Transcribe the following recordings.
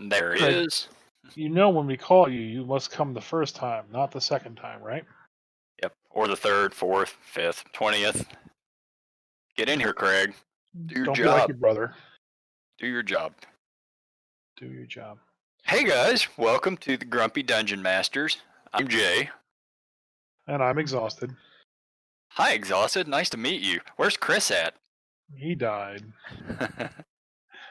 There he is. You know when we call you, you must come the first time, not the second time, right? Yep. Or the 3rd, 4th, 5th, 20th. Get in here, Craig. Do your Don't job. be like your brother. Do your job. Do your job. Hey guys, welcome to the Grumpy Dungeon Masters. I'm Jay. And I'm exhausted. Hi, Exhausted. Nice to meet you. Where's Chris at? He died.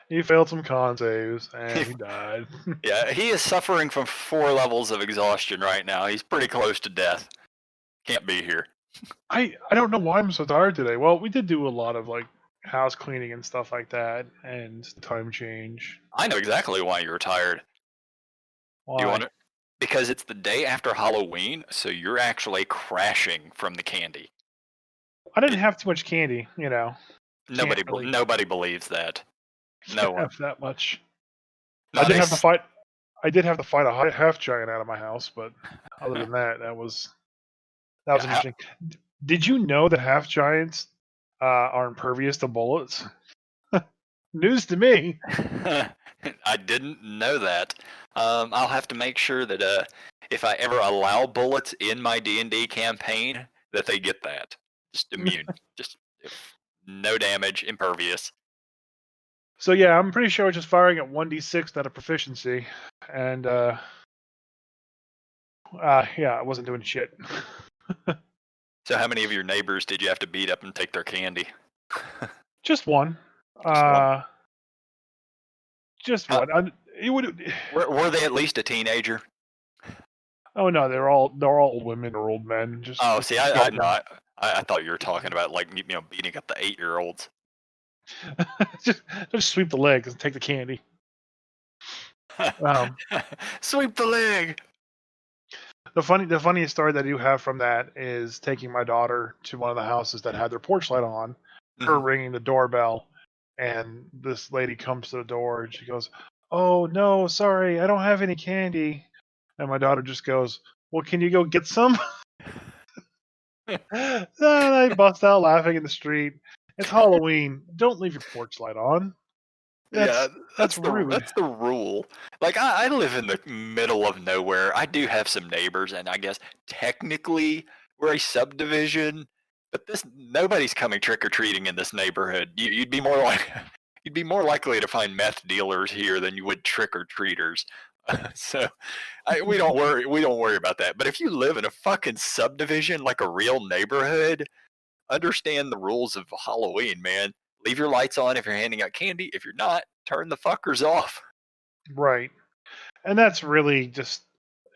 He failed some con saves, and he died. Yeah, he is suffering from 4 levels of exhaustion right now. He's pretty close to death. Can't be here. I don't know why I'm so tired today. Well, we did do a lot of house cleaning and stuff like that, and time change. I know exactly why you're tired. Why? You want it? Because it's the day after Halloween, so you're actually crashing from the candy. I didn't have too much candy, you know. Nobody believes that. No one. Have that much. Not I did have to fight. I did have to fight a half giant out of my house, but other than that, that was interesting. Did you know that half giants are impervious to bullets? News to me. I didn't know that. I'll have to make sure that if I ever allow bullets in my D&D campaign, that they get that. Just immune. Just no damage, impervious. So yeah, I'm pretty sure it's just firing at 1d6, not a proficiency, and yeah, I wasn't doing shit. So how many of your neighbors did you have to beat up and take their candy? Just one. Just one. It would. Were they at least a teenager? Oh no, they're all old women or old men. Just see, I thought you were talking about beating up the 8-year-olds. just sweep the legs and take the candy. Sweep the leg. The funniest story that I do have from that is taking my daughter to one of the houses that had their porch light on, her ringing the doorbell, and this lady comes to the door and she goes, "Oh no, sorry, I don't have any candy." And my daughter just goes, "Well, can you go get some?" And I bust out laughing in the street. It's Halloween. Don't leave your porch light on. That's rude. That's the rule. Like I live in the middle of nowhere. I do have some neighbors, and I guess technically we're a subdivision, but nobody's coming trick or treating in this neighborhood. You'd be more likely to find meth dealers here than you would trick or treaters. So we don't worry about that. But if you live in a fucking subdivision like a real neighborhood, understand the rules of Halloween, man. Leave your lights on if you're handing out candy. If you're not, turn the fuckers off. Right. And that's really just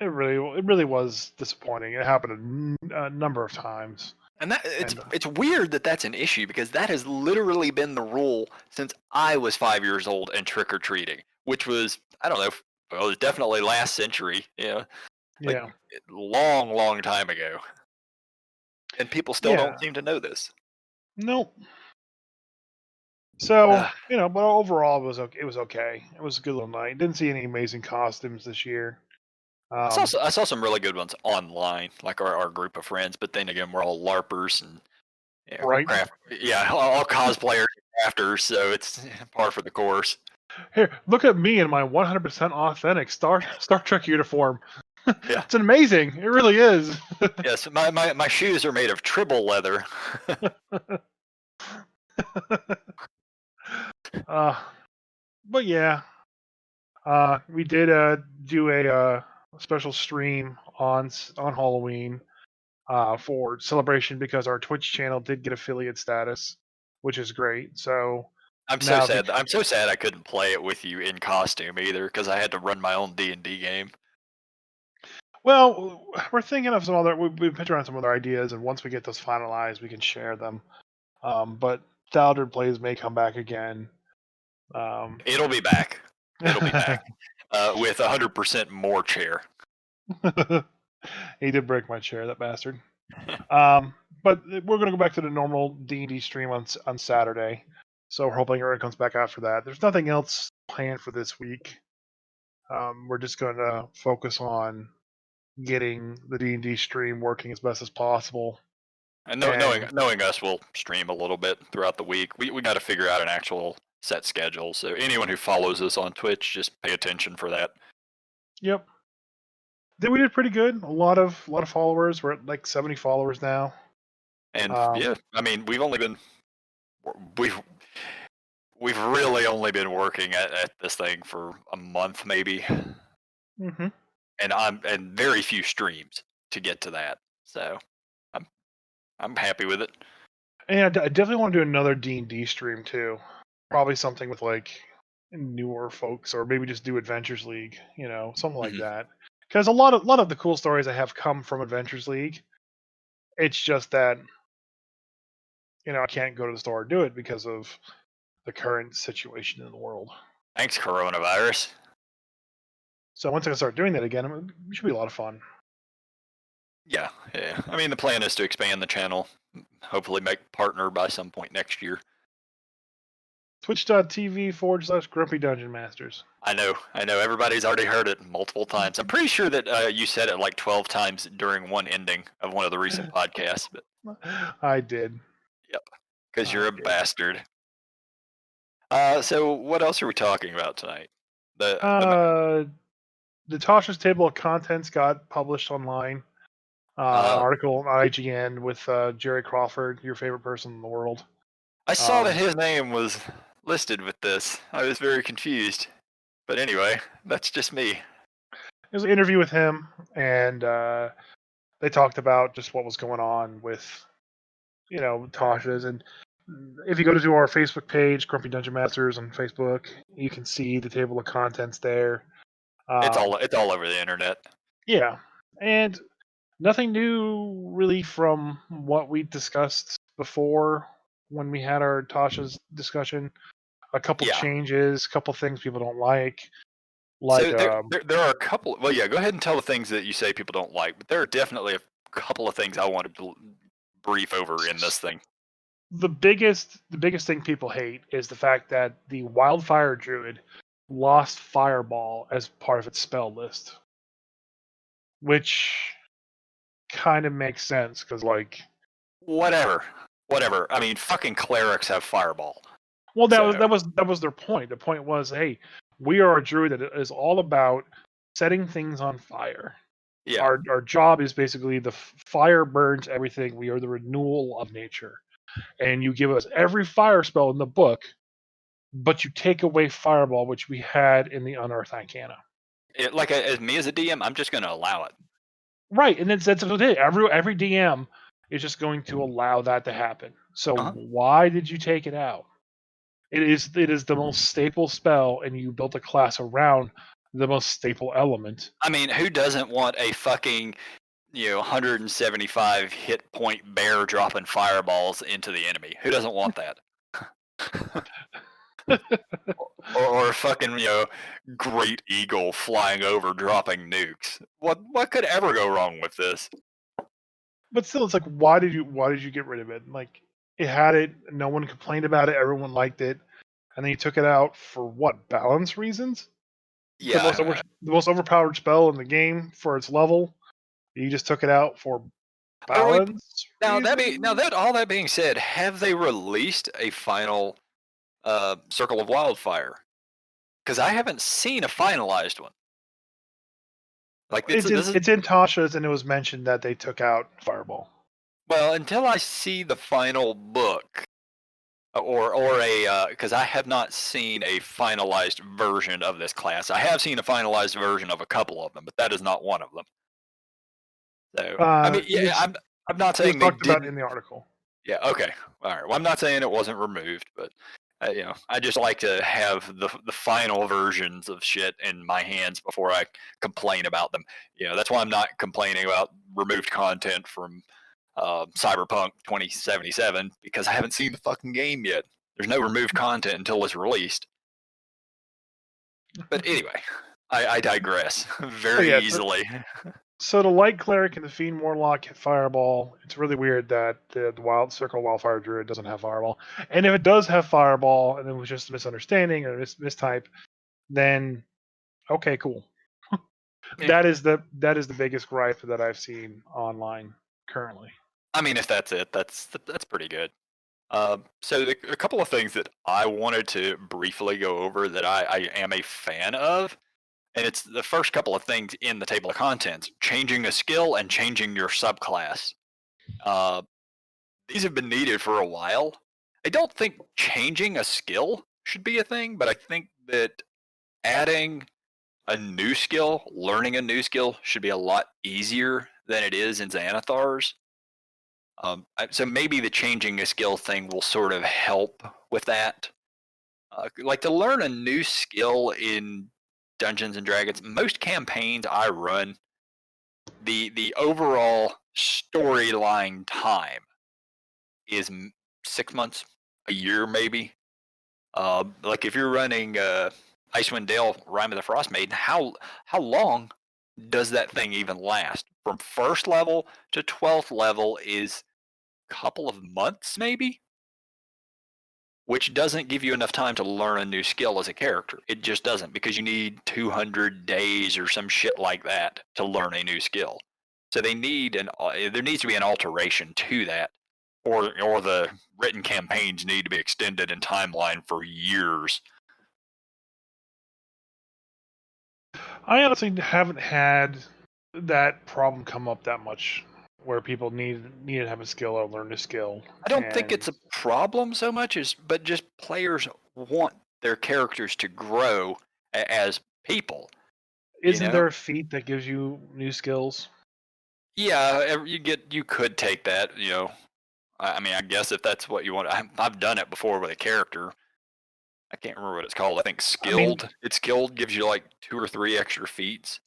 it really was disappointing. It happened a number of times. And it's weird that that's an issue because that has literally been the rule since I was 5 years old and trick or treating, which was, I don't know, well, it was definitely last century, long time ago. And people still don't seem to know this. Nope. So, but overall it was okay. It was a good little night. Didn't see any amazing costumes this year. I saw some really good ones online, like our group of friends, but then again, we're all LARPers and right? All cosplayers and crafters, so it's par for the course. Here, look at me in my 100% authentic Star Trek uniform. Yeah. It's amazing. It really is. Yes, my shoes are made of tribble leather. But yeah, we did do a special stream on Halloween for celebration because our Twitch channel did get affiliate status, which is great. So I'm so sad. I'm so sad I couldn't play it with you in costume either because I had to run my own D&D game. Well, we're thinking of some other. We've pitched around some other ideas, and once we get those finalized, we can share them. But Dowdard Plays may come back again. It'll be back. It'll be back with 100% more chair. He did break my chair, that bastard. But we're going to go back to the normal D&D stream on Saturday. So we're hoping everyone comes back after that. There's nothing else planned for this week. We're just going to focus on getting the D&D stream working as best as possible. And knowing us, we'll stream a little bit throughout the week. We got to figure out an actual set schedule. So anyone who follows us on Twitch, just pay attention for that. Yep. Then we did pretty good. A lot of followers. We're at like 70 followers now. And yeah, I mean, we've really only been working at this thing for a month, maybe. Mm-hmm. And very few streams to get to that. So I'm happy with it. And I definitely want to do another D&D stream too. Probably something with like newer folks, or maybe just do Adventures League. Something like that. Because a lot of the cool stories I have come from Adventures League. It's just that I can't go to the store and do it because of the current situation in the world. Thanks, coronavirus. So once I can start doing that again, it should be a lot of fun. Yeah. I mean, the plan is to expand the channel, hopefully make partner by some point next year. Twitch.tv/Grumpy Dungeon Masters. I know. Everybody's already heard it multiple times. I'm pretty sure that you said it like 12 times during one ending of one of the recent podcasts. But I did. Yep. Because you're a bastard. So what else are we talking about tonight? The Tasha's Table of Contents got published online. An article on IGN with Jerry Crawford, your favorite person in the world. I saw that his name was listed with this. I was very confused. But anyway, that's just me. There's an interview with him, and they talked about just what was going on with, Tasha's. And if you go to our Facebook page, Grumpy Dungeon Masters on Facebook, you can see the table of contents there. It's all over the internet. Yeah, and nothing new really from what we discussed before when we had our Tasha's discussion. A couple changes, a couple things people don't like. So there are a couple. Well, yeah, go ahead and tell the things that you say people don't like, but there are definitely a couple of things I wanted to brief over in this thing. The biggest thing people hate is the fact that the Wildfire Druid lost Fireball as part of its spell list, which kind of makes sense because, like, whatever. I mean, fucking clerics have Fireball. Well, that was their point. The point was, hey, we are a druid that is all about setting things on fire. Yeah. Our job is basically the fire burns everything. We are the renewal of nature, and you give us every fire spell in the book, but you take away Fireball, which we had in the Unearthed Arcana. As me as a DM, I'm just going to allow it. Right, and that's what it is. Every DM is just going to allow that to happen. So why did you take it out? It is the most staple spell, and you built a class around the most staple element. I mean, who doesn't want a fucking 175 hit point bear dropping fireballs into the enemy? Who doesn't want that? or a fucking great eagle flying over dropping nukes. What could ever go wrong with this? But still, it's like, why did you get rid of it? Like, it had it, no one complained about it, everyone liked it, and then you took it out for what, balance reasons? Yeah, the most overpowered spell in the game for its level. You just took it out for balance. Now all that being said, have they released a final Circle of Wildfire? Because I haven't seen a finalized one. Like it's in Tasha's, and it was mentioned that they took out Fireball. Well, until I see the final book, or a because I have not seen a finalized version of this class. I have seen a finalized version of a couple of them, but that is not one of them. So I mean, yeah, I'm not saying they talked about in the article. Yeah. Okay. All right. Well, I'm not saying it wasn't removed, but I just like to have the final versions of shit in my hands before I complain about them. That's why I'm not complaining about removed content from Cyberpunk 2077, because I haven't seen the fucking game yet. There's no removed content until it's released. But anyway, I digress very easily. So the Light Cleric and the Fiend Warlock have Fireball. It's really weird that the Wild Circle Wildfire Druid doesn't have Fireball. And if it does have Fireball, and it was just a misunderstanding or a mistype, then okay, cool. Yeah. That is the biggest gripe that I've seen online currently. I mean, if that's it, that's pretty good. A couple of things that I wanted to briefly go over that I am a fan of, and it's the first couple of things in the table of contents: changing a skill and changing your subclass. Uh, these have been needed for a while. I don't think changing a skill should be a thing, but I think that adding a new skill, learning a new skill, should be a lot easier than it is in Xanathars. So maybe the changing a skill thing will sort of help with that. Like to learn a new skill in Dungeons and Dragons, most campaigns I run, the overall storyline time is 6 months, a year maybe. Like if you're running Icewind Dale, Rime of the Frost Maiden, how long does that thing even last? From first level to 12th level is a couple of months maybe, which doesn't give you enough time to learn a new skill as a character. It just doesn't, because you need 200 days or some shit like that to learn a new skill. So there needs to be an alteration to that, or the written campaigns need to be extended in timeline for years. I honestly haven't had that problem come up that much, where people need to have a skill or learn a skill. I don't think And it's a problem so much but just players want their characters to grow as people. You isn't know, there a feat that gives you new skills? yeah, you could take that. I mean, I guess if that's what you want, I've done it before with a character. I can't remember what it's called. I think I mean, skilled. It's skilled gives you like 2 or 3 extra feats,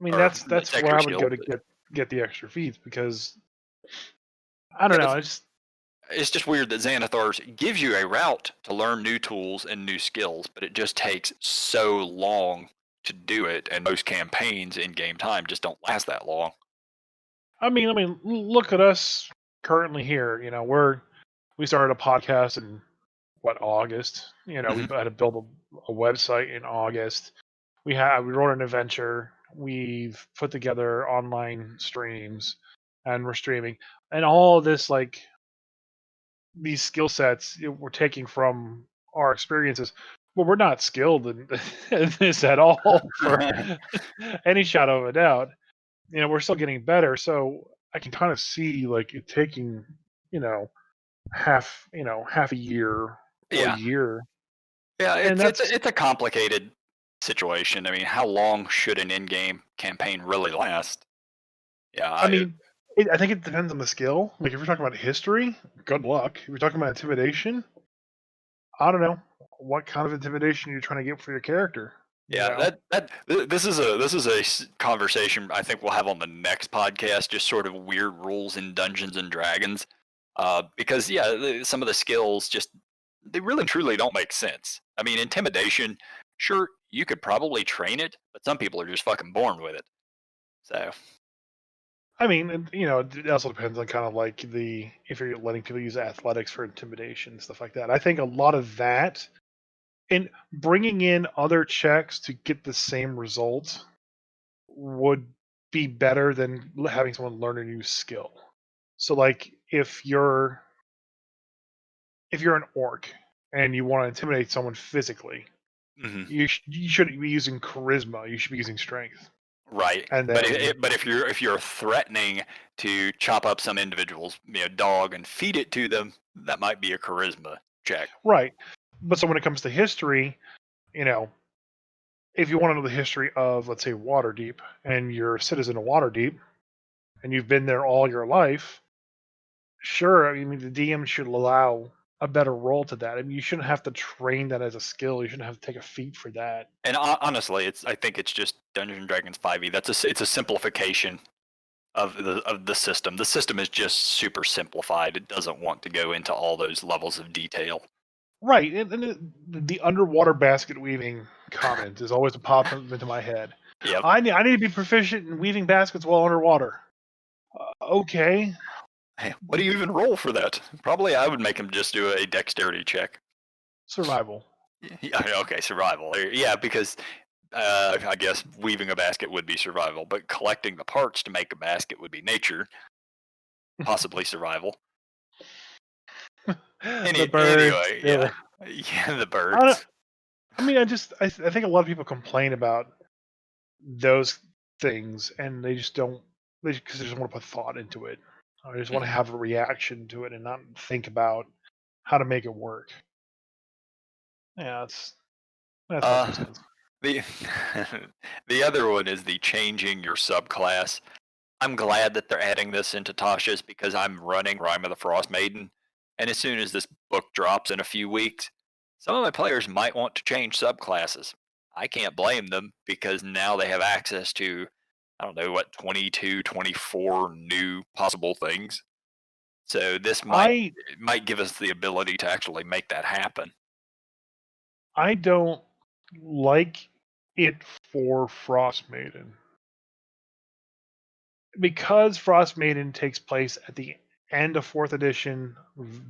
or that's it's where extra I would go skilled. to But get the extra feats, because I don't yeah, know. but it's just weird that Xanathars gives you a route to learn new tools and new skills, but it just takes so long to do it, and most campaigns in game time just don't last that long. look at us currently here. We started a podcast in what, August. We Hmm. had to build a website in August. We wrote an adventure. We've put together online streams, and we're streaming, and all this, like, these skill sets, we're taking from our experiences. Well, we're not skilled in this at all, for any shadow of a doubt. We're still getting better, so I can kind of see, like, it taking, you know half a year or a Yeah, year. yeah, And that's it's a complicated situation. I mean, how long should an in-game campaign really last? Yeah, I mean, I think it depends on the skill. Like, if you're talking about history, good luck. If you're talking about intimidation, I don't know what kind of intimidation you're trying to get for your character. You yeah, know, this is a conversation I think we'll have on the next podcast. Just sort of weird rules in Dungeons and Dragons, because yeah, some of the skills just they really truly don't make sense. I mean, intimidation, sure, you could probably train it, but some people are just fucking born with it. So it also depends on, kind of like, the if you're letting people use athletics for intimidation, stuff like that. I think a lot of that, and bringing in other checks to get the same result, would be better than having someone learn a new skill. So, like, if you're an orc and you want to intimidate someone physically, mhm. you shouldn't be using charisma. You should be using strength. Right. And But then, if you're threatening to chop up some individual's dog and feed it to them, that might be a charisma check. right. But so when it comes to history, you know, if you want to know the history of, let's say, Waterdeep, and you're a citizen of Waterdeep, and you've been there all your life, sure. I mean, the DM should allow a better role to that. I mean, you shouldn't have to train that as a skill. You shouldn't have to take a feat for that. And honestly, I think it's just Dungeons and Dragons 5e. It's a simplification of the system. The system is just super simplified. It doesn't want to go into all those levels of detail. Right, and the underwater basket weaving comment is always popping into my head. Yep. I need to be proficient in weaving baskets while underwater. Okay, Hey, what do you even roll for that? Probably I would make him just do a dexterity check. survival. Yeah, okay, survival. Yeah, because I guess weaving a basket would be survival, but collecting the parts to make a basket would be nature, possibly survival. The birds. Anyway, yeah. Yeah, the I don't. birds. I mean, I think a lot of people complain about those things, and they just don't. Because they just want to put thought into it. Or they just want to Mhm. have a reaction to it and not think about how to make it work. Yeah, that's my two Uh, cents. the the other one is the changing your subclass. I'm glad that they're adding this into Tasha's because I'm running Rime of the Frost Maiden, and as soon as this book drops in a few weeks, some of my players might want to change subclasses. I can't blame them because now they have access to, I don't know, what, 22, 24 new possible things. So this I might give us the ability to actually make that happen. I don't like it for Frost Maiden because Frost Maiden takes place at the end of fourth edition,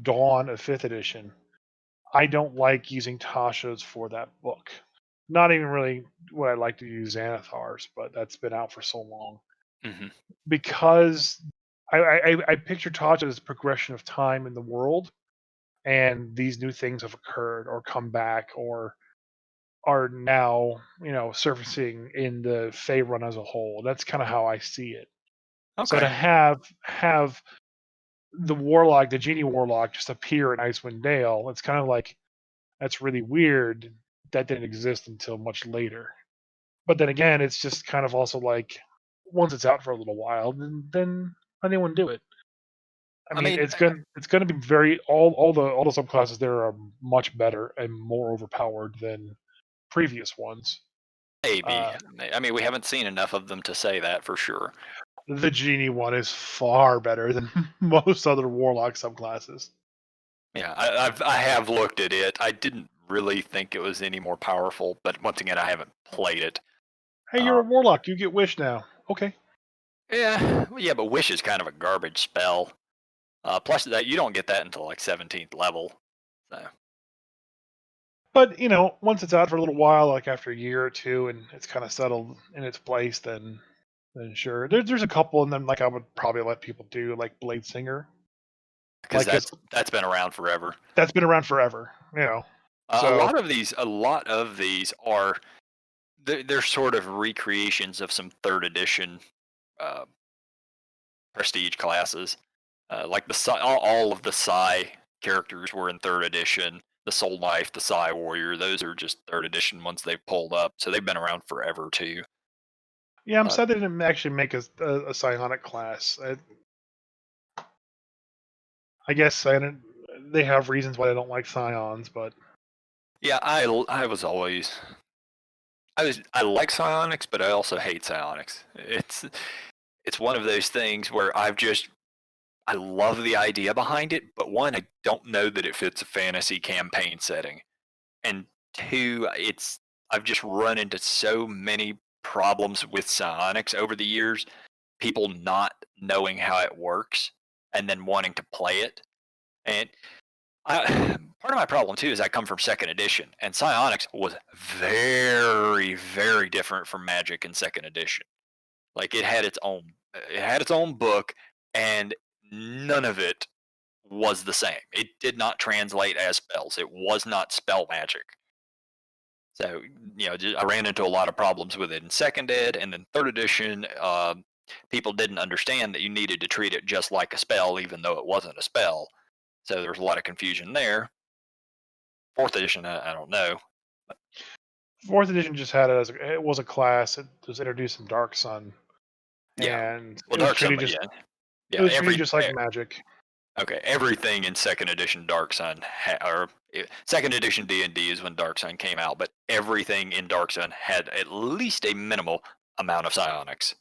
dawn of fifth edition. I don't like using Tasha's for that book. Not even really what I like to use Xanathar's, but that's been out for so long. Hmm. Because I picture Tasha as progression of time in the world, and these new things have occurred or come back or are now, surfacing in the Fey run as a whole. That's kind of how I see it. So to Okay. have the warlock, the genie warlock, just appear in Icewind Dale, it's kind of like that's really weird. That didn't exist until much later. But then again, it's just kind of also like once it's out for a little while, then anyone do it. I I mean, mean, it's gonna be very all the subclasses there are much better and more overpowered than previous ones. maybe. Uh, I mean, we haven't seen enough of them to say that for sure. the genie one is far better than most other warlock subclasses. Yeah, I have looked at it. I didn't really think it was any more powerful, but once again, I haven't played it. Hey, Uh, you're a warlock. You get wish now. Okay, yeah, well, yeah, but Wish is kind of a garbage spell. Plus, that you don't get that until like 17th level. So but once it's out for a little while, like after a year or two, and it's kind of settled in its place, then sure. There's a couple, and then like I would probably let people do like Blade Singer, because like because that's been around forever. that's been around forever. A So lot of these are they're sort of recreations of some third edition uh, prestige classes. Like all of the Psy characters were in third edition. The Soul Knife, the Psy Warrior, those are just third edition ones they've pulled up. So they've been around forever too. yeah, I'm Uh, sad they didn't actually make a psionic class. I guess they have reasons why they don't like scions, but yeah, I was always I like psionics, but I also hate psionics. It's one of those things where I love the idea behind it, but one, I don't know that it fits a fantasy campaign setting, and two, I've just run into so many problems with psionics over the years. People not knowing how it works and then wanting to play it, and part of my problem too is I come from second edition, and psionics was very, very different from magic in second edition. Like it had its own book, and none of it was the same. It did not translate as spells. It was not spell magic. So I ran into a lot of problems with it in second ed, and then third edition. People didn't understand that you needed to treat it just like a spell, even though it wasn't a spell. So there was a lot of confusion there. Fourth edition, I don't know. fourth edition just had it as it was a class. It was introduced in Dark Sun, Yeah, and well, Dark Sun, yeah, it yeah. was treated just like magic. Okay, everything in second edition Dark Sun second edition D&D is when Dark Sun came out, but everything in Dark Sun had at least a minimal amount of psionics.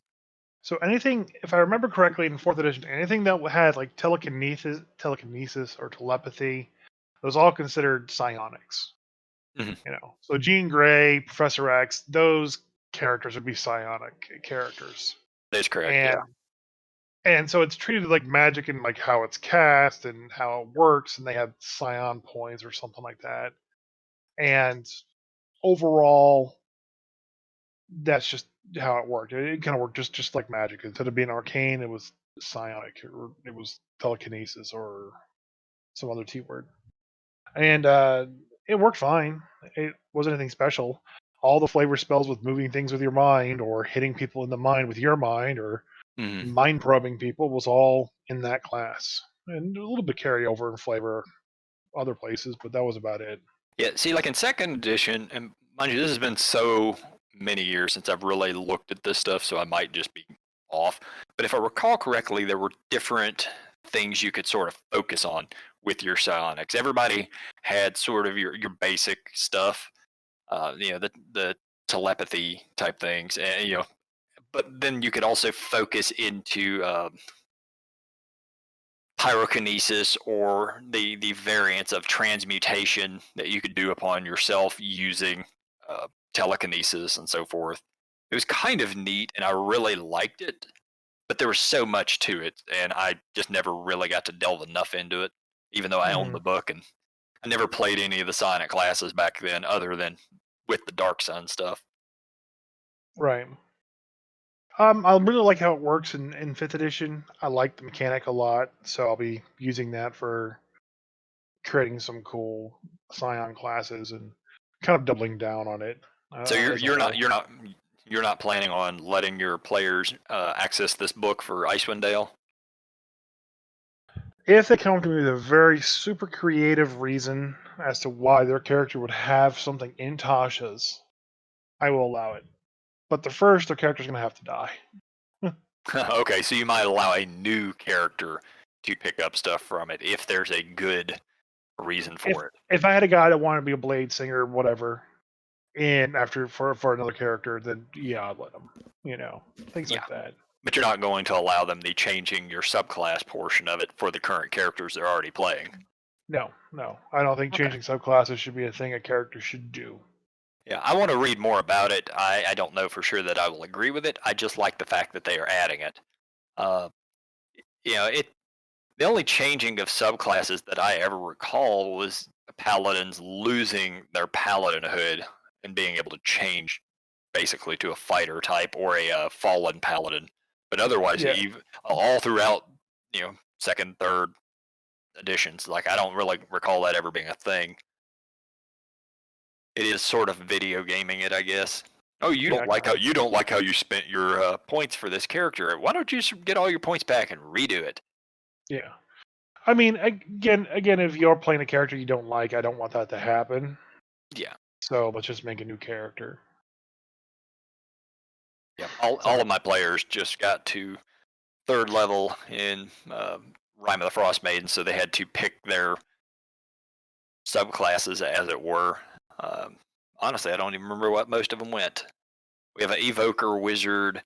So anything, if I remember correctly, in fourth edition, anything that had like telekinesis or telepathy, it was all considered psionics. Hmm. So Jean Grey, Professor X, those characters would be psionic characters, That's correct. and Yeah. so it's treated like magic and like how it's cast and how it works, and they have psion points or something like that. And overall, that's just how it worked. It kind of worked just like magic. Instead of being arcane, it was psionic, or it was telekinesis, or some other T word, and it worked fine. It wasn't anything special. All the flavor spells with moving things with your mind, or hitting people in the mind with your mind, or Mhm. mind probing people was all in that class, and a little bit carryover in flavor other places, but that was about it. Yeah, see, like in second edition, and mind you, this has been so many years since I've really looked at this stuff, so I might just be off. But if I recall correctly, there were different things you could sort of focus on with your psionics. Everybody had sort of your basic stuff, the telepathy type things, and but then you could also focus into pyrokinesis or the variants of transmutation that you could do upon yourself using telekinesis and so forth. It was kind of neat, and I really liked it, but there was so much to it, and I just never really got to delve enough into it, even though I owned Hmm. the book, and I never played any of the Sonic classes back then, other than with the Dark Sun stuff. Right. I really like how it works in fifth edition. I like the mechanic a lot, so I'll be using that for creating some cool Scion classes and kind of doubling down on it So you're as a you're not whole. you're not you're not planning on letting your players access this book for Icewind Dale? If they come to me with a very super creative reason as to why their character would have something in Tasha's, I will allow it. But the first, their character's going to have to die. Okay, so you might allow a new character to pick up stuff from it if there's a good reason If for it. if I had a guy that wanted to be a blade singer or whatever, and after for another character, then yeah, I'd let them. Things Yeah, like that. but you're not going to allow them the changing your subclass portion of it for the current characters they're already playing. No, no, I don't think Okay. changing subclasses should be a thing a character should do. Yeah, I want to read more about it. I don't know for sure that I will agree with it. I just like the fact that they are adding it. Uh, it the only changing of subclasses that I ever recall was paladins losing their paladinhood and being able to change basically to a fighter type or a fallen paladin. But otherwise, Yeah, all throughout, second, third editions, like I don't really recall that ever being a thing. It is sort of video gaming it, I guess. Oh, yeah, kind of. you don't like how you spent your points for this character. Why don't you just get all your points back and redo it? Yeah. I mean, again, if you're playing a character you don't like, I don't want that to happen. Yeah, So let's just make a new character. yeah. All So of my players just got to third level in Rime of the Frost Maiden, so they had to pick their subclasses, as it were. Um, Honestly, I don't even remember what most of them went. We have an Evoker Wizard,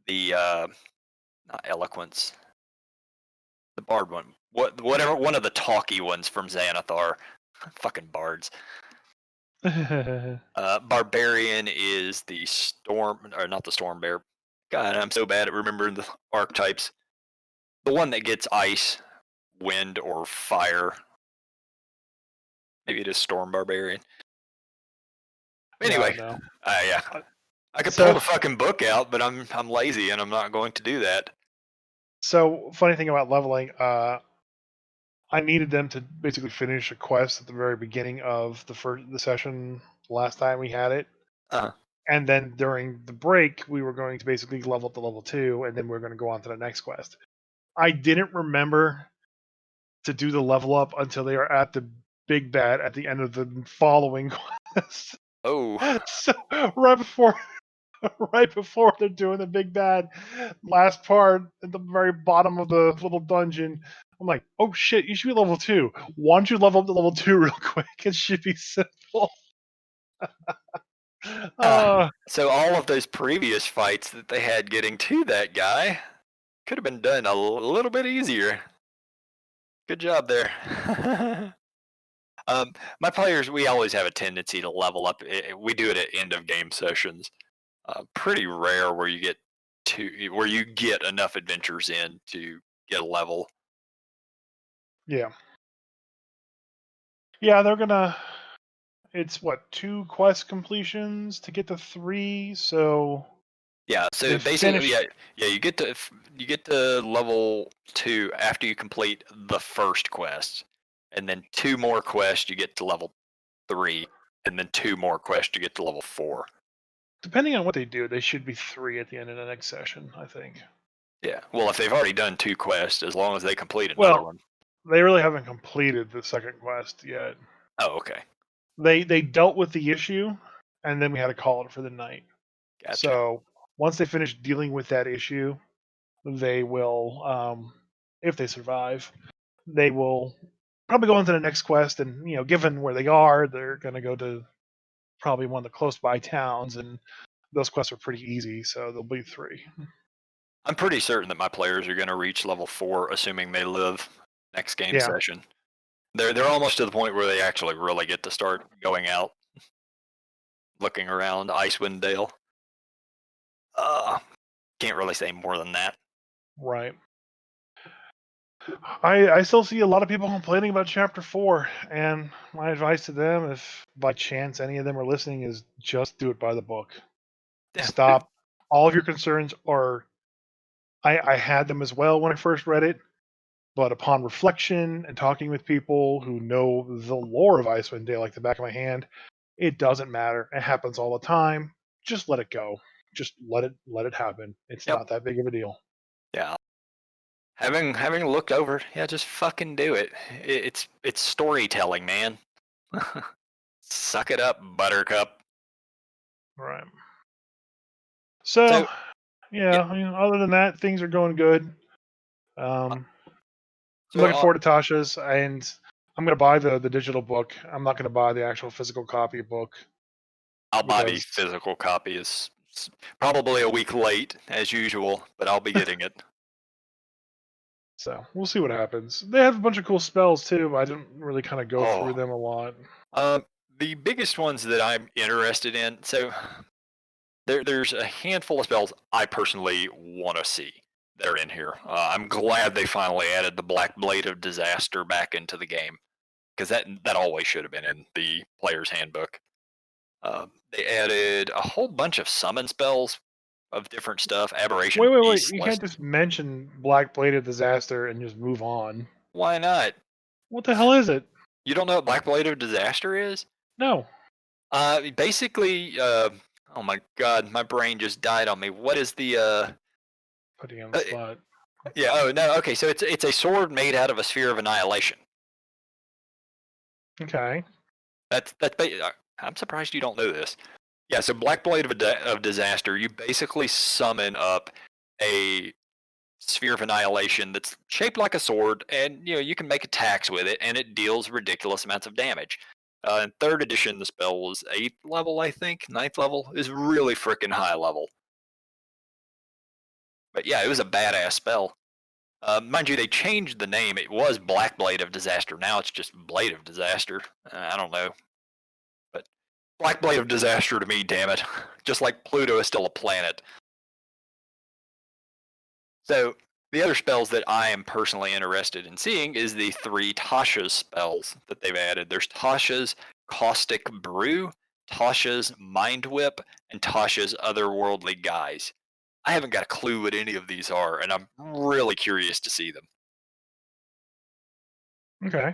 the not Eloquence, the Bard one. Whatever one of the talky ones from Xanathar. Fucking bards. Barbarian is the Storm, or not the Storm Bear. God, I'm so bad at remembering the archetypes. The one that gets ice, wind, or fire. Maybe it is Storm Barbarian. I Anyway, don't know. yeah, Uh, I could pull So the fucking book out, but I'm lazy and I'm not going to do that. so funny thing about leveling, I needed them to basically finish a quest at the very beginning of the session last time we had it. Uh, And then during the break, we were going to basically level up to level 2, and then we are going to go on to the next quest. I didn't remember to do the level up until they are at the big bad at the end of the following quest. oh, So right before right before they're doing the big bad last part at the very bottom of the little dungeon, I'm like, oh shit, you should be level 2. Why don't you level up to level 2 real quick? It should be simple. Uh, so all of those previous fights that they had getting to that guy could have been done a little bit easier. Good job there. My players, we always have a tendency to level up. We do it at end of game sessions. Pretty rare where you get enough adventures in to get a level. yeah. Yeah, they're gonna. It's what, 2 quest completions to get to 3. So Yeah, so they basically, finished. yeah, you get to level 2 after you complete the first quest. and then 2 more quests you get to level 3, and then 2 more quests you get to level 4. Depending on what they do, they should be 3 at the end of the next session, I think. Yeah. Well, if they've already done 2 quests, as long as they complete another Well, one. they really haven't completed the second quest yet. Oh, okay. They dealt with the issue, and then we had to call it for the night. Gotcha. So once they finish dealing with that issue, they will, if they survive, they will probably go into the next quest. And given where they are, they're going to go to probably one of the close by towns, and those quests are pretty easy. So there'll be 3. I'm pretty certain that my players are going to reach level 4, assuming they live next game Yeah. session. They're almost to the point where they actually really get to start going out, looking around Icewind Dale. Can't really say more than that. Right. I still see a lot of people complaining about Chapter 4, and my advice to them, if by chance any of them are listening, is just do it by the book. Yeah. Stop all of your concerns, or I had them as well when I first read it, but upon reflection and talking with people who know the lore of Icewind Dale like the back of my hand, it doesn't matter. It happens all the time. Just let it go. Just let it happen. It's Yep. not that big of a deal. Yeah. Having looked over it, yeah, just fucking do it. It's storytelling, man. Suck it up, Buttercup. Right. So So, yeah, I mean, other than that, things are going good. I'm so looking forward to Tasha's, and I'm going to buy the digital book. I'm not going to buy the actual physical copy book. I'll buy the Because physical copy. Is probably a week late as usual, but I'll be getting it. So we'll see what happens. They have a bunch of cool spells too, but I didn't really kind of go through Oh, them a lot. the biggest ones that I'm interested in. So there's a handful of spells I personally want to see that are in here. I'm glad they finally added the Black Blade of Disaster back into the game, because that always should have been in the player's handbook. They added a whole bunch of summon spells of different stuff. Aberration Wait! Beast. You can't just mention Black Bladed Disaster and just move on. Why not? What the hell is it? You don't know what Black Blade of Disaster is? No. Basically, oh my god, my brain just died on me. What is the Putting you on the uh, spot. yeah, oh no, okay, so it's a sword made out of a sphere of annihilation. Okay. I'm surprised you don't know this. Yeah, so Black Blade of Disaster, you basically summon up a sphere of annihilation that's shaped like a sword, and you can make attacks with it, and it deals ridiculous amounts of damage. In 3rd edition, the spell was 8th level, I think. 9th level is really freaking high level. But yeah, it was a badass spell. Mind you, they changed the name. It was Black Blade of Disaster. Now it's just Blade of Disaster. I don't know. But Black Blade of Disaster to me, damn it. Just like Pluto is still a planet. So the other spells that I am personally interested in seeing is the 3 Tasha's spells that they've added. There's Tasha's Caustic Brew, Tasha's Mind Whip, and Tasha's Otherworldly Guise. I haven't got a clue what any of these are, and I'm really curious to see them. Okay.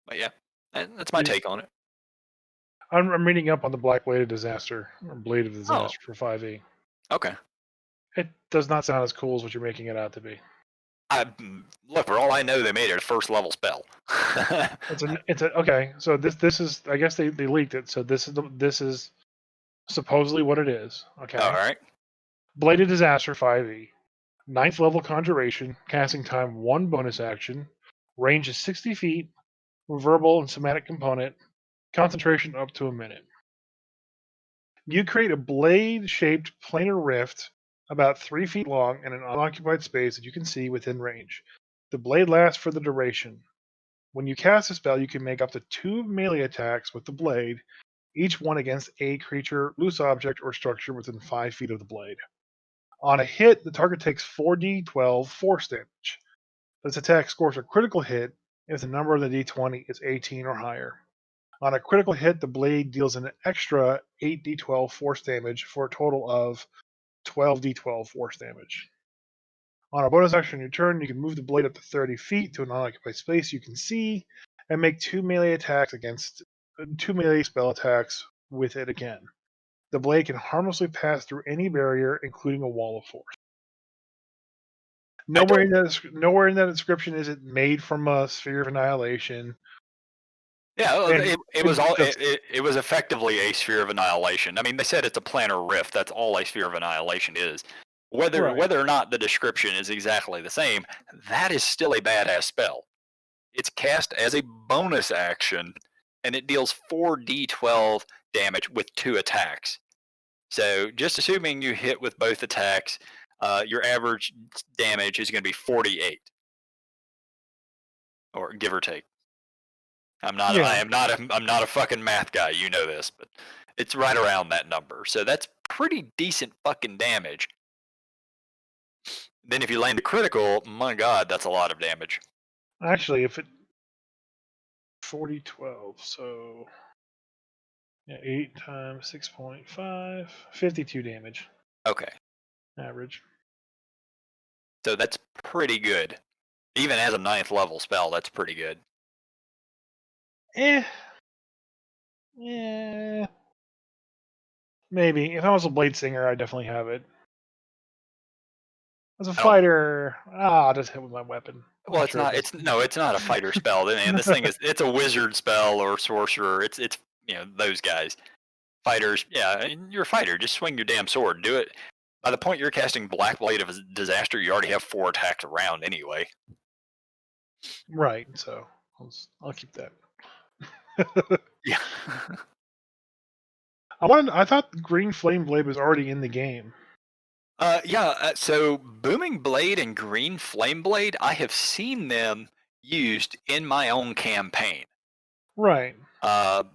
But yeah, that's my take on it. I'm reading up on the Black Bladed Disaster, or Blade of Disaster for 5e. Okay. It does not sound as cool as what you're making it out to be. Look, for all I know, they made it a 1st level spell. Okay. So this is, I guess they leaked it. So this is supposedly what it is. Okay. All right. Bladed Disaster 5e. 9th level Conjuration, casting time 1 bonus action, range is 60 feet, verbal and somatic component, concentration up to a minute. You create a blade-shaped planar rift about 3 feet long in an unoccupied space that you can see within range. The blade lasts for the duration. When you cast a spell, you can make up to 2 melee attacks with the blade, each one against a creature, loose object, or structure within 5 feet of the blade. On a hit, the target takes 4d12 force damage. This attack scores a critical hit if the number of the d20 is 18 or higher. On a critical hit, the blade deals an extra 8d12 force damage for a total of 12d12 force damage. On a bonus action on your turn, you can move the blade up to 30 feet to an unoccupied space you can see, and make 2 melee spell attacks with it again. The blade can harmlessly pass through any barrier, including a wall of force. Nowhere in that description is it made from a sphere of annihilation. Yeah, And it was effectively a sphere of annihilation. I mean, they said it's a planar rift. That's all a sphere of annihilation is. Whether or not the description is exactly the same, that is still a badass spell. It's cast as a bonus action, and it deals 4d12 damage with 2 attacks. So just assuming you hit with both attacks, your average damage is going to be 48, or give or take. I'm not a fucking math guy, you know this, but it's right around that number. So that's pretty decent fucking damage. Then if you land a critical, my god, that's a lot of damage. Actually, if it 40-12, so yeah, 8 times 6.5, 52 damage. Okay. Average. So that's pretty good. Even as a 9th level spell, that's pretty good. Yeah. Maybe. If I was a blade singer, I'd definitely have it. As a fighter, I'll just hit with my weapon. Well, it's not a fighter spell. And this thing it's a wizard spell or sorcerer. It's those guys. Fighters, yeah, and you're a fighter. Just swing your damn sword. Do it. By the point you're casting Black Blade of Disaster, you already have 4 attacks around anyway. Right. So I'll keep that. Yeah. I thought Green Flame Blade was already in the game. So Booming Blade and Green Flame Blade, I have seen them used in my own campaign. Right. The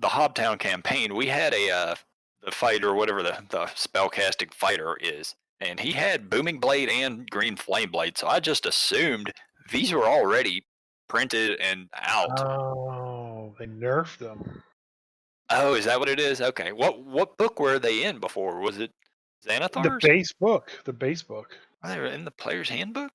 Hobtown campaign, we had the fighter, whatever the spellcasting fighter is, and he had Booming Blade and Green Flame Blade, so I just assumed these were already printed and out. Oh, they nerfed them. Oh, is that what it is? Okay. What book were they in before? Was it Xanathar's? The base book. Oh, they were in the player's handbook?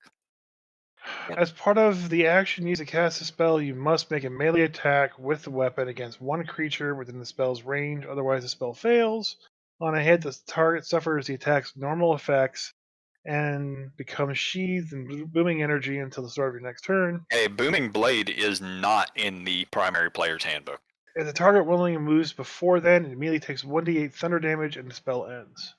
As part of the action used to cast a spell, you must make a melee attack with the weapon against one creature within the spell's range, otherwise the spell fails. On a hit, the target suffers the attack's normal effects and becomes sheathed in booming energy until the start of your next turn. Hey, Booming Blade is not in the primary player's handbook. If the target willingly moves before then, it immediately takes 1d8 thunder damage and the spell ends.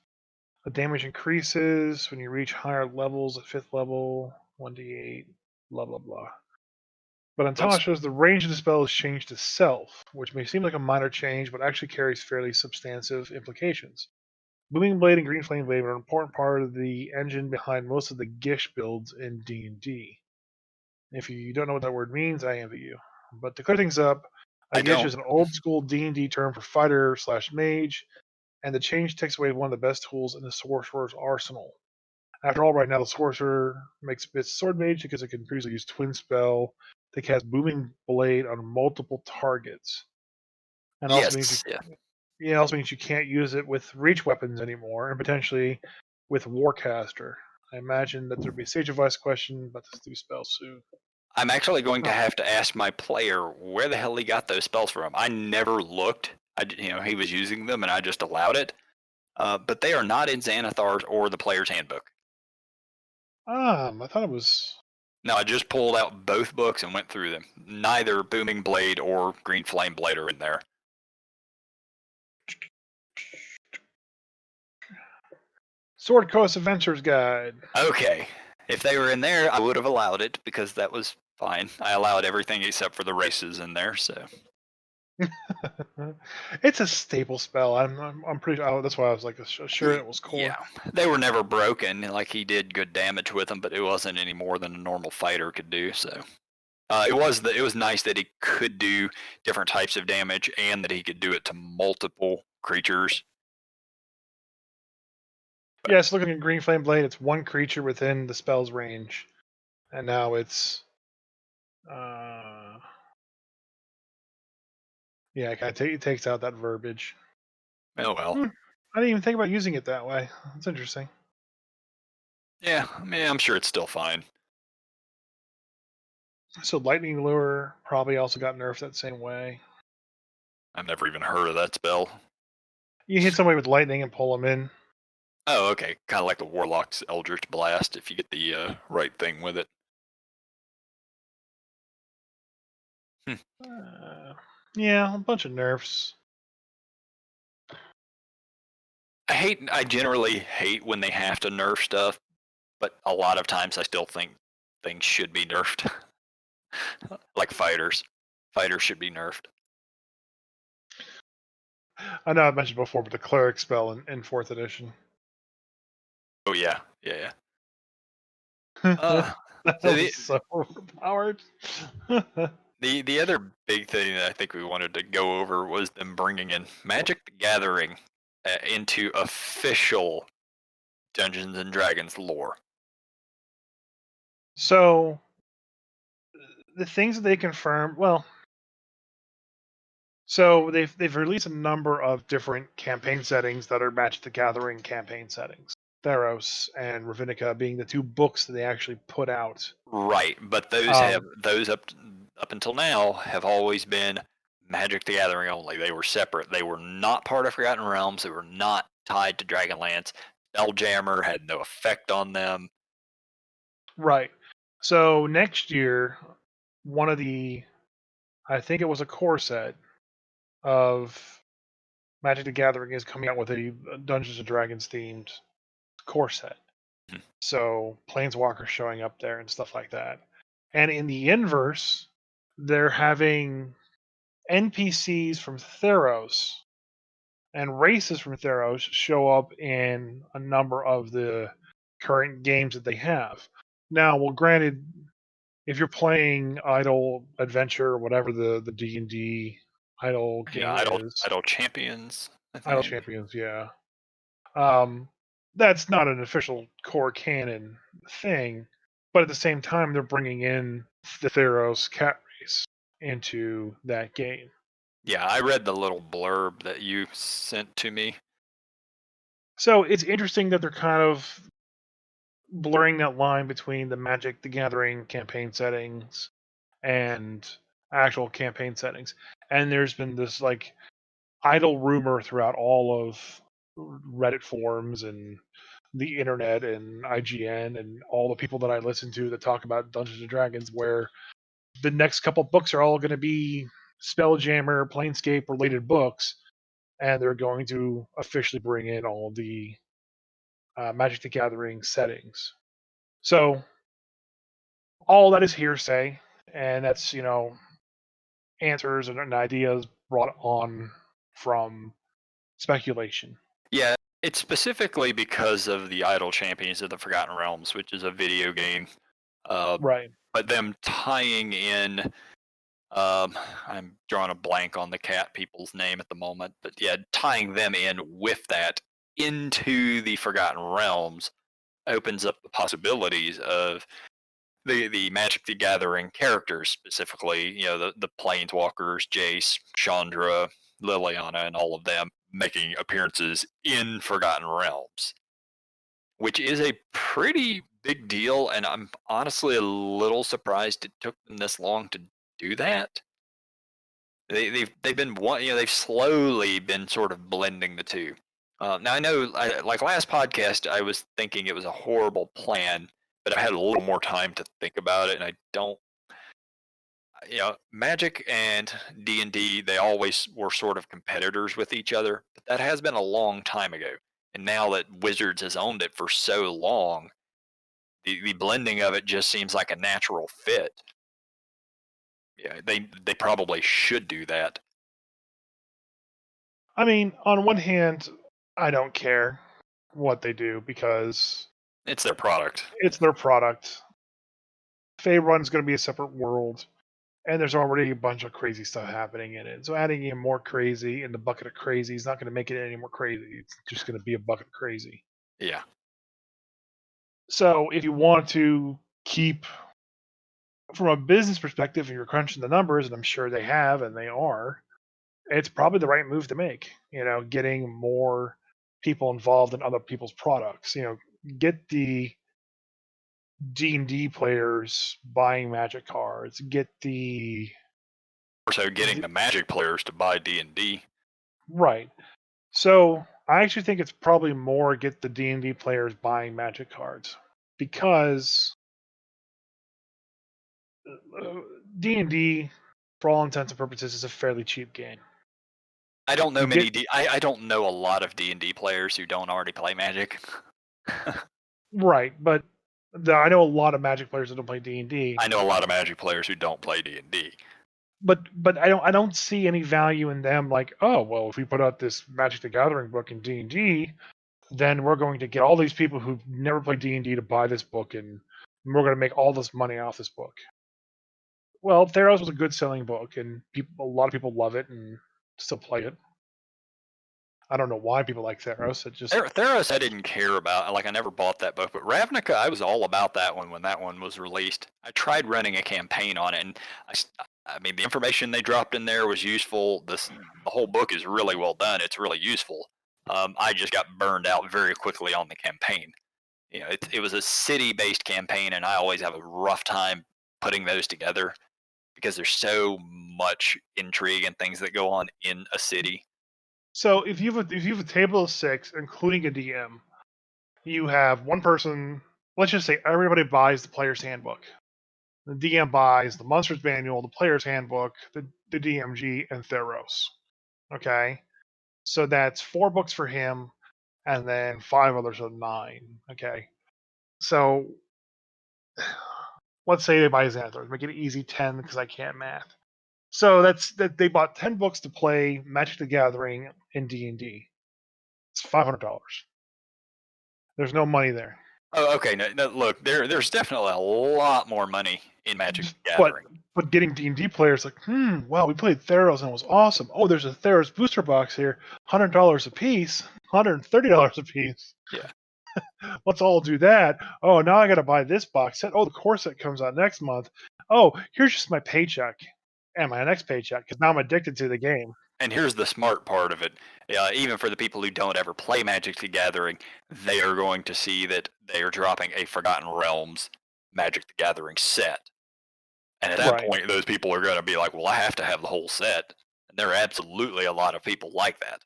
The damage increases when you reach higher levels at 5th level, 1d8, blah blah blah. But Natasha's, the range of the spell is changed to self, which may seem like a minor change, but actually carries fairly substantive implications. Booming Blade and Green Flame Blade are an important part of the engine behind most of the Gish builds in D&D. If you don't know what that word means, I envy you. But to clear things up, a Gish is an old school D&D term for fighter/mage, and the change takes away one of the best tools in the sorcerer's arsenal. After all, right now the sorcerer makes its sword mage because it can previously use twin spell to cast Booming Blade on multiple targets. And also means you can't use it with reach weapons anymore, and potentially with Warcaster. I imagine that there'll be a Sage Advice question about this new spell soon. I'm actually going to have to ask my player where the hell he got those spells from. I never looked. He was using them, and I just allowed it. But they are not in Xanathar's or the player's handbook. I thought it was. No, I just pulled out both books and went through them. Neither Booming Blade or Green Flame Blade are in there. Sword Coast Adventures Guide. Okay. If they were in there, I would have allowed it because that was fine. I allowed everything except for the races in there, so. It's a staple spell. I'm pretty sure. That's why I was like sure it was core. Yeah, they were never broken. Like he did good damage with them, but it wasn't any more than a normal fighter could do. So it was nice that he could do different types of damage and that he could do it to multiple creatures. Yes, looking at Green Flame Blade, it's one creature within the spell's range, and now it's yeah, it takes out that verbiage. Oh well. I didn't even think about using it that way. That's interesting. Yeah, I mean, I'm sure it's still fine. So lightning lure probably also got nerfed that same way. I've never even heard of that spell. You hit somebody with lightning and pull them in. Oh, okay. Kind of like the Warlock's Eldritch Blast if you get the right thing with it. Hmm. Yeah, a bunch of nerfs. I generally hate when they have to nerf stuff, but a lot of times I still think things should be nerfed. Like fighters. Fighters should be nerfed. I know I mentioned before, but the cleric spell in fourth edition. Oh yeah, yeah, yeah. That Uh, so was so overpowered. the other big thing that I think we wanted to go over was them bringing in Magic the Gathering into official Dungeons and Dragons lore. So the things that they confirmed, well, so they've released a number of different campaign settings that are Magic the Gathering campaign settings. Theros and Ravinica being the two books that they actually put out. Right, but Um, those up until now have always been Magic the Gathering only. They were separate. They were not part of Forgotten Realms. They were not tied to Dragonlance. Spelljammer had no effect on them. right. So next year, one of the, I think it was a core set of Magic the Gathering is coming out with a Dungeons and Dragons themed core set. Mhm. So planeswalkers showing up there and stuff like that. And in the inverse, they're having NPCs from Theros and races from Theros show up in a number of the current games that they have. Now, well, granted, if you're playing Idle Adventure or whatever the D&D Idle Yeah, game is, Idle Champions, I Idle think. Champions, yeah. Um, that's not an official core canon thing, but at the same time, they're bringing in the Theros cat race into that game. Yeah, I read the little blurb that you sent to me. So it's interesting that they're kind of blurring that line between the Magic the Gathering campaign settings and actual campaign settings. And there's been this like idle rumor throughout all of Reddit forums and the internet and IGN and all the people that I listen to that talk about Dungeons and Dragons, where the next couple books are all going to be Spelljammer, Planescape related books, and they're going to officially bring in all the Magic the Gathering settings. So all that is hearsay, and that's answers and ideas brought on from speculation. Yeah, it's specifically because of the Idle Champions of the Forgotten Realms, which is a video game. Uh, Right. but them tying in, um, I'm drawing a blank on the cat people's name at the moment, but yeah, tying them in with that into the Forgotten Realms opens up the possibilities of the Magic the Gathering characters, specifically, the Planeswalkers, Jace, Chandra, Liliana, and all of them making appearances in Forgotten Realms, which is a pretty big deal. And I'm honestly a little surprised it took them this long to do that. They've been they've slowly been sort of blending the two. Now I know, like last podcast, I was thinking it was a horrible plan, but I had a little more time to think about it, and I don't. Magic and D&D, they always were sort of competitors with each other, but that has been a long time ago. And now that Wizards has owned it for so long, the blending of it just seems like a natural fit. Yeah, they probably should do that. I mean, on one hand, I don't care what they do because It's their product. it's their product. Faerun is going to be a separate world, and there's already a bunch of crazy stuff happening in it. So adding in more crazy in the bucket of crazy is not going to make it any more crazy. It's just going to be a bucket of crazy. Yeah. So if you want to keep, from a business perspective, if you're crunching the numbers, and I'm sure they have, and they are, it's probably the right move to make. Getting more people involved in other people's products. Get the D&D players buying Magic cards, get the So getting the Magic players to buy D&D. right. So I actually think it's probably more get the D&D players buying Magic cards because D&D, for all intents and purposes, is a fairly cheap game. I don't know You many. get I don't know a lot of D&D players who don't already play Magic. right, but I know a lot of Magic players that don't play D&D. I know a lot of Magic players who don't play D&D. But I don't see any value in them. Like, oh well, if we put out this Magic the Gathering book in D&D, then we're going to get all these people who've never played D&D to buy this book, and we're going to make all this money off this book. Well, Theros was a good selling book, and a lot of people love it and still play it. I don't know why people like Theros. It just Theros I didn't care about. Like I never bought that book, but Ravnica I was all about that one when that one was released. I tried running a campaign on it, and I mean the information they dropped in there was useful. The whole book is really well done. It's really useful. I just got burned out very quickly on the campaign. You know, it was a city-based campaign, and I always have a rough time putting those together because there's so much intrigue and things that go on in a city. so if you have a table of 6, including a DM, you have one person. Let's just say everybody buys the player's handbook. The DM buys the Monsters Manual, the player's handbook, the DMG, and Theros. Okay, so that's 4 books for him, and then 5 others, so 9. Okay, so let's say they buy Xanathars. Make it easy, 10 because I can't math. So that's that they bought 10 books to play Magic the Gathering in D&D. It's $500. There's no money there. Oh, okay. No, look, there's definitely a lot more money in Magic the But Gathering. getting D&D players like, wow, we played Theros and it was awesome. Oh, there's a Theros booster box here, $100 a piece, $130 a piece. Yeah. Let's all do that. Oh, now I got to buy this box set. Oh, the core set comes out next month. Oh, here's just my paycheck and my next paycheck because now I'm addicted to the game. And here's the smart part of it. Even for the people who don't ever play Magic the Gathering, they are going to see that they are dropping a Forgotten Realms Magic the Gathering set. And at that Right. point, those people are going to be like, well, I have to have the whole set. And there are absolutely a lot of people like that.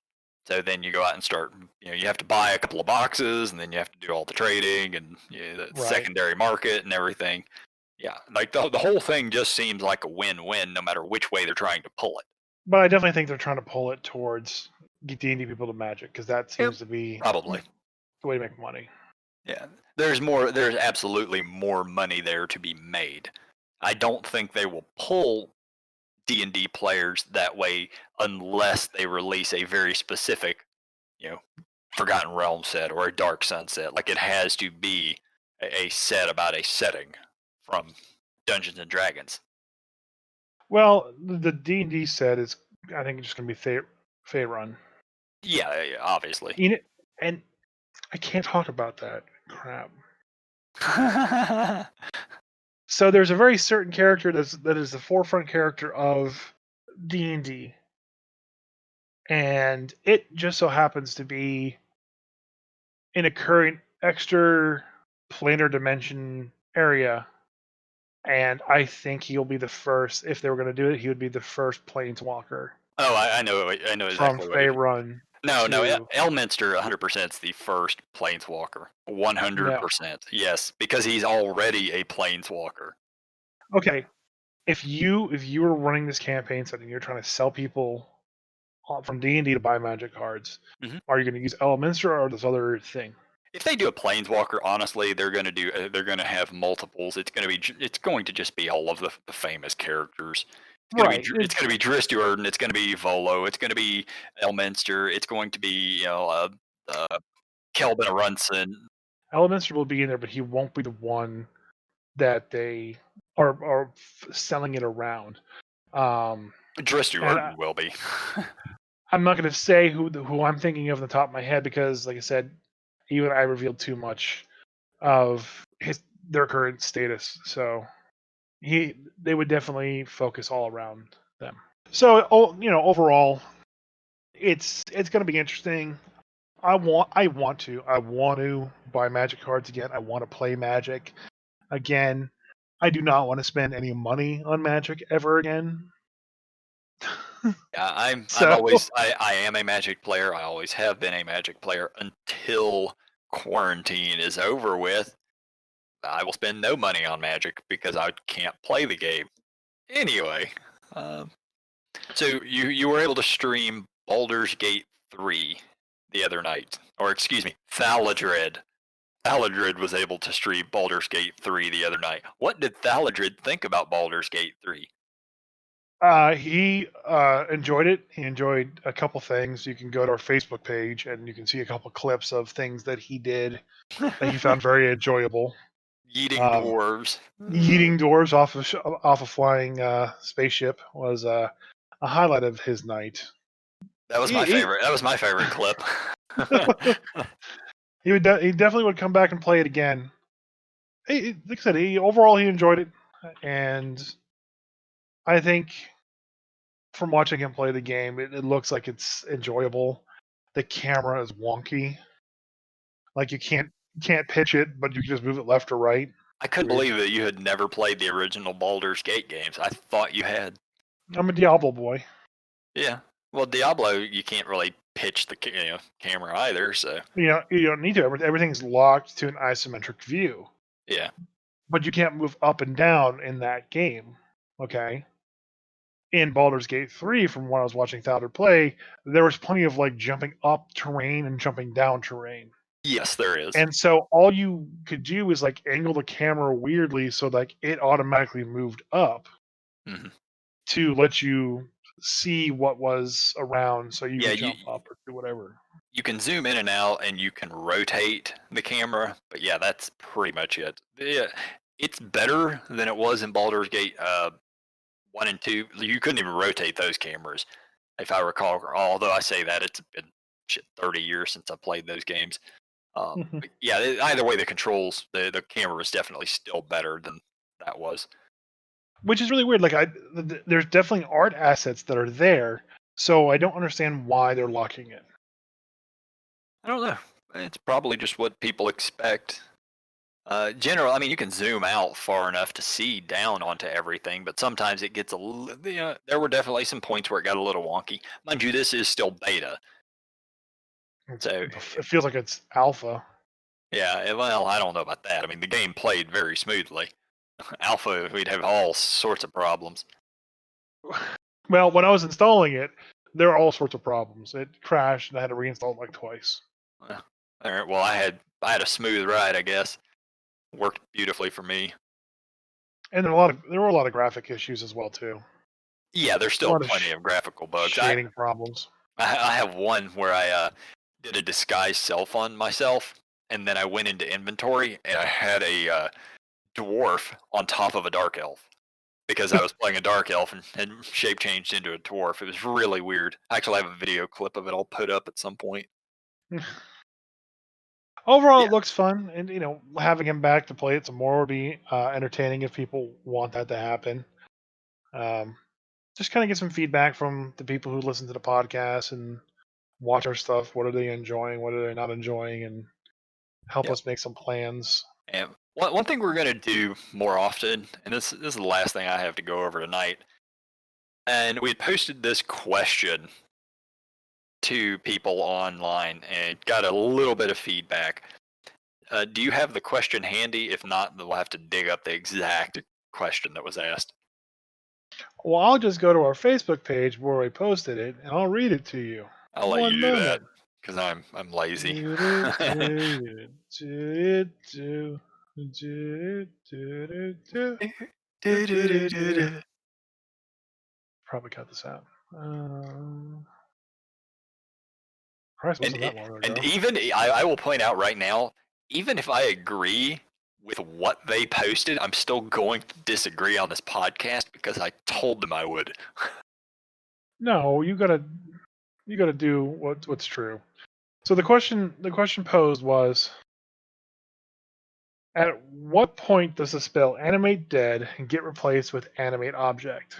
So then you go out and start, you have to buy a couple of boxes, and then you have to do all the trading and the Right. secondary market and everything. Yeah, like the whole thing just seems like a win-win no matter which way they're trying to pull it. But I definitely think they're trying to pull it towards get D&D people to Magic because that seems to be Probably. the way to make money. Yeah, there's absolutely more money there to be made. I don't think they will pull D&D players that way unless they release a very specific, Forgotten Realm set or a Dark Sun set. Like it has to be a set about a setting from Dungeons and Dragons. Well, the D&D set is, I think, just going to be Faerun. Yeah, obviously. And I can't talk about that. Crap. So there's a very certain character that is the forefront character of D&D, and it just so happens to be in a current extra planar dimension area, and I think he'll be the first. If they were going to do it, he would be the first planeswalker. Oh, I know exactly from what Faerun. No, to, Elminster 100% is the first planeswalker. 100%. Yes, because he's already a planeswalker. Okay, if you were running this campaign set and you're trying to sell people from D&D to buy Magic cards, are you going to use Elminster or this other thing? If they do a planeswalker, honestly, they're going to have multiples. It's going to just be all of the famous characters. It's going to be Dristuurden. It's going to be Volo. It's going to be Elminster. It's going to be Kelvin Arunson. Elminster will be in there, but he won't be the one that they are selling it around. Dristuurden will be. I'm not going to say who I'm thinking of on the top of my head because, like I said, even I revealed too much of their current status. So they would definitely focus all around them. So overall, it's going to be interesting. I want to buy Magic cards again. I want to play Magic. Again, I do not want to spend any money on Magic ever again. Yeah, I'm So always I am a Magic player. I always have been a Magic player until quarantine is over with. I will spend no money on Magic because I can't play the game. Anyway, um, so you were able to stream Baldur's Gate 3 the other night, or excuse me, Thaladred. Thaladred was able to stream Baldur's Gate 3 the other night. What did Thaladred think about Baldur's Gate 3? he enjoyed it. He enjoyed a couple things. You can go to our Facebook page and you can see a couple clips of things that he did that he found very enjoyable. Eating dwarves. Yeeting doors off of flying spaceship was a highlight of his night. That was my favorite. That was my favorite clip. He definitely would come back and play it again. Like I said, overall he enjoyed it, and I think from watching him play the game, it looks like it's enjoyable. The camera is wonky, like you can't pitch it, but you can just move it left or right. I couldn't believe that you had never played the original Baldur's Gate games. I thought you had. I'm a Diablo boy. Yeah. Well, Diablo, you can't really pitch the camera either, so. You don't need to. Everything's locked to an isometric view. Yeah. But you can't move up and down in that game. Okay. In Baldur's Gate 3, from when I was watching Thalder play, there was plenty of like jumping up terrain and jumping down terrain. Yes, there is. And so all you could do is like angle the camera weirdly so like it automatically moved up to let you see what was around, so you can jump up or do whatever. You can zoom in and out and you can rotate the camera, but yeah, that's pretty much it. Yeah, it's better than it was in Baldur's Gate 1 and 2. You couldn't even rotate those cameras, if I recall. Although I say that, it's been 30 years since I played those games. But yeah, either way, the controls, the camera is definitely still better than that was. Which is really weird. Like, there's definitely art assets that are there, so I don't understand why they're locking it. I don't know. It's probably just what people expect. General, I mean, you can zoom out far enough to see down onto everything, but sometimes it gets a little. There were definitely some points where it got a little wonky. Mind you, this is still beta, so it feels like it's alpha. Yeah, well, I don't know about that. I mean, the game played very smoothly. Alpha, we'd have all sorts of problems. Well, when I was installing it, there were all sorts of problems. It crashed, and I had to reinstall it like twice. All right. Well, I had a smooth ride, I guess. Worked beautifully for me. And there were a lot of graphic issues as well too. Yeah, there's still plenty of graphical bugs. Shading problems. I have one where I did a disguise self on myself, and then I went into inventory and I had a dwarf on top of a dark elf because I was playing a dark elf and shape changed into a dwarf. It was really weird. I actually have a video clip of it I'll put up at some point. Overall, it looks fun, and having him back to play it some more would be entertaining if people want that to happen. Just kind of get some feedback from the people who listen to the podcast and watch our stuff. What are they enjoying? What are they not enjoying? And help us make some plans. And one thing we're going to do more often, and this is the last thing I have to go over tonight, and we had posted this question to people online and got a little bit of feedback. Do you have the question handy? If not, we'll have to dig up the exact question that was asked. Well, I'll just go to our Facebook page where we posted it, and I'll read it to you. I'll let you do that because I'm lazy. Probably cut this out. Christ, wasn't that long ago. And even I will point out right now, even if I agree with what they posted, I'm still going to disagree on this podcast because I told them I would. No, you gotta do what's true. So the question posed was, at what point does the spell Animate Dead get replaced with Animate Object?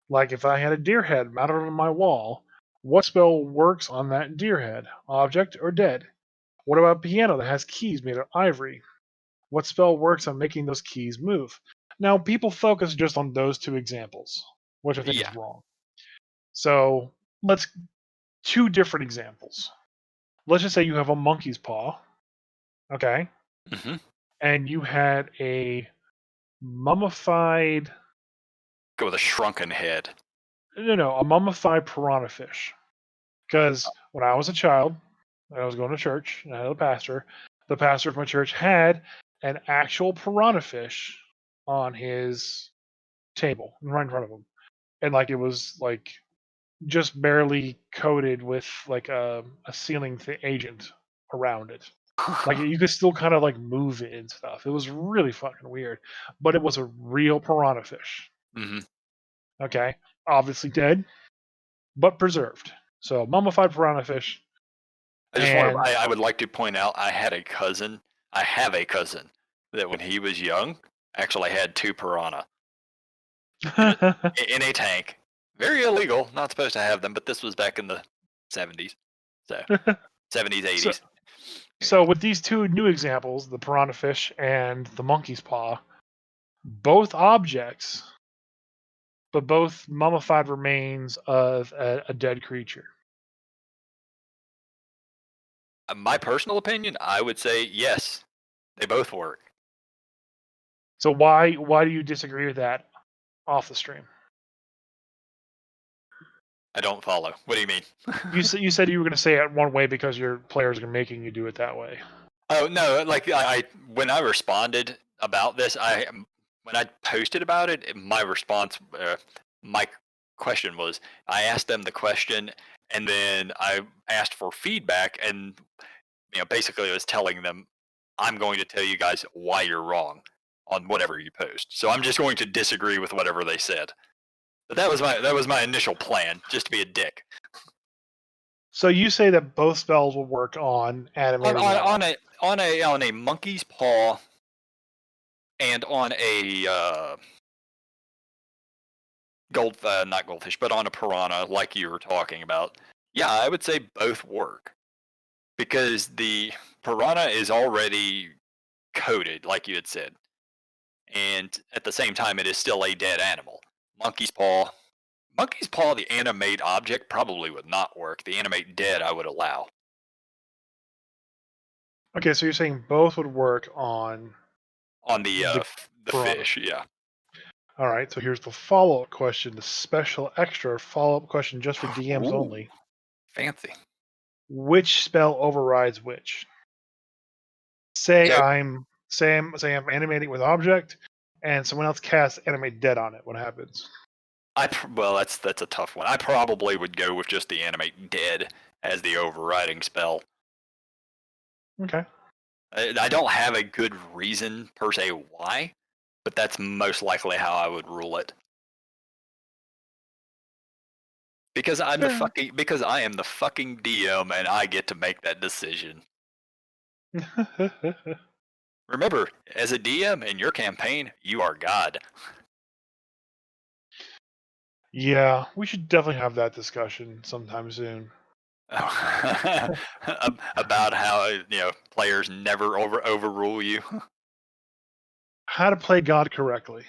Like if I had a deer head mounted on my wall, what spell works on that deer head? Object or dead? What about a piano that has keys made of ivory? what spell works on making those keys move? Now, people focus just on those two examples, which I think Yeah. is wrong. So let's 2 different examples. Let's just say you have a monkey's paw, okay, Hmm. and you had a mummified Go with a shrunken head. a mummified piranha fish. Because when I was a child, I was going to church, and I had a pastor. The pastor of my church had an actual piranha fish on his table right in front of him, and like it was like just barely coated with like a sealing agent around it. Like you could still kind of like move it and stuff. It was really fucking weird, but it was a real piranha fish. Hmm. Okay, obviously dead, but preserved. So mummified piranha fish, and I would like to point out I have a cousin that when he was young actually had 2 piranha in a tank. Very illegal, not supposed to have them, but this was back in the 70s. So 70s, so 80s. so with these 2 new examples, the piranha fish and the monkey's paw, both objects, but both mummified remains of a dead creature. My personal opinion, I would say yes, they both work. So why do you disagree with that off the stream? I don't follow. What do you mean? You said you were going to say it one way because your players are making you do it that way. Oh no! Like I when I responded about this, when I posted about it, my response, my question was, I asked them the question, and then I asked for feedback, and basically I was telling them, I'm going to tell you guys why you're wrong on whatever you post. So I'm just going to disagree with whatever they said. But that was my initial plan, just to be a dick. So you say that both spells will work on animating On a monkey's paw and on a not goldfish, but on a piranha, like you were talking about. Yeah, I would say both work because the piranha is already coated, like you had said, and at the same time, it is still a dead animal. Monkey's paw, monkey's paw, the animate object probably would not work. The animate dead, I would allow. Okay, so you're saying both would work on The the piranha. fish, yeah. All right, so here's the follow-up question, the special extra follow-up question just for DMs Ooh, only. fancy. Which spell overrides which? Say Okay. I'm animating with object, and someone else casts animate dead on it. What happens? Well, that's a tough one. I probably would go with just the animate dead as the overriding spell. Okay. I don't have a good reason per se why, but that's most likely how I would rule it. Because I am the fucking DM and I get to make that decision. Remember, as a DM in your campaign, you are God. Yeah, we should definitely have that discussion sometime soon. About how players never overrule you. How to play God correctly.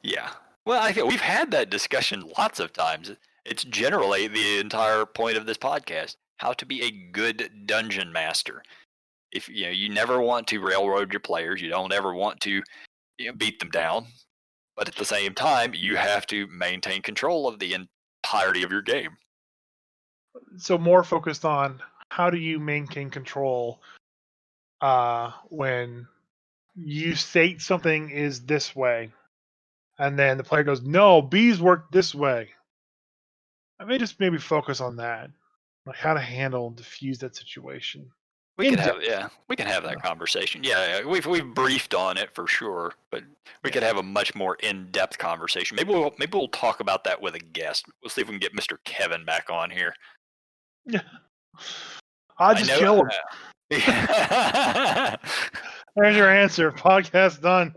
Yeah. Well, I think we've had that discussion lots of times. It's generally the entire point of this podcast: how to be a good dungeon master. If you never want to railroad your players, you don't ever want to beat them down, but at the same time, you have to maintain control of the entirety of your game. So more focused on how do you maintain control when you state something is this way, and then the player goes, "No, bees work this way." I may just maybe focus on that, like how to handle and diffuse that situation. We In could have depth. we can have that conversation. Yeah, we've briefed on it for sure, but we could Yeah. have a much more in-depth conversation. Maybe we'll talk about that with a guest. We'll see if we can get Mr. Kevin back on here. Yeah. I just know. kill him. There's your answer. Podcast done.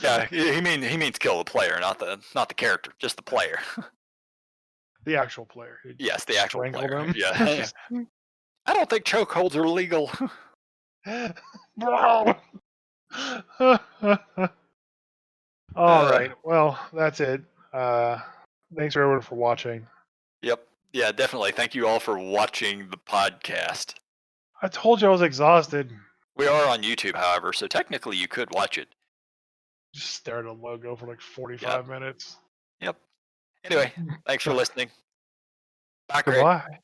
Yeah, he means kill the player, not the character, just the player. The actual player. Yes, the actual Strangled player. him. Yeah. I don't think chokeholds are legal. Bro. All right. Well, that's it. Thanks everyone for watching. Yep. Yeah, definitely. Thank you all for watching the podcast. I told you I was exhausted. We are on YouTube, however, so technically you could watch it. Just stare at a logo for like 45 minutes. Yep. Anyway, thanks for listening. Bye, Craig. Goodbye.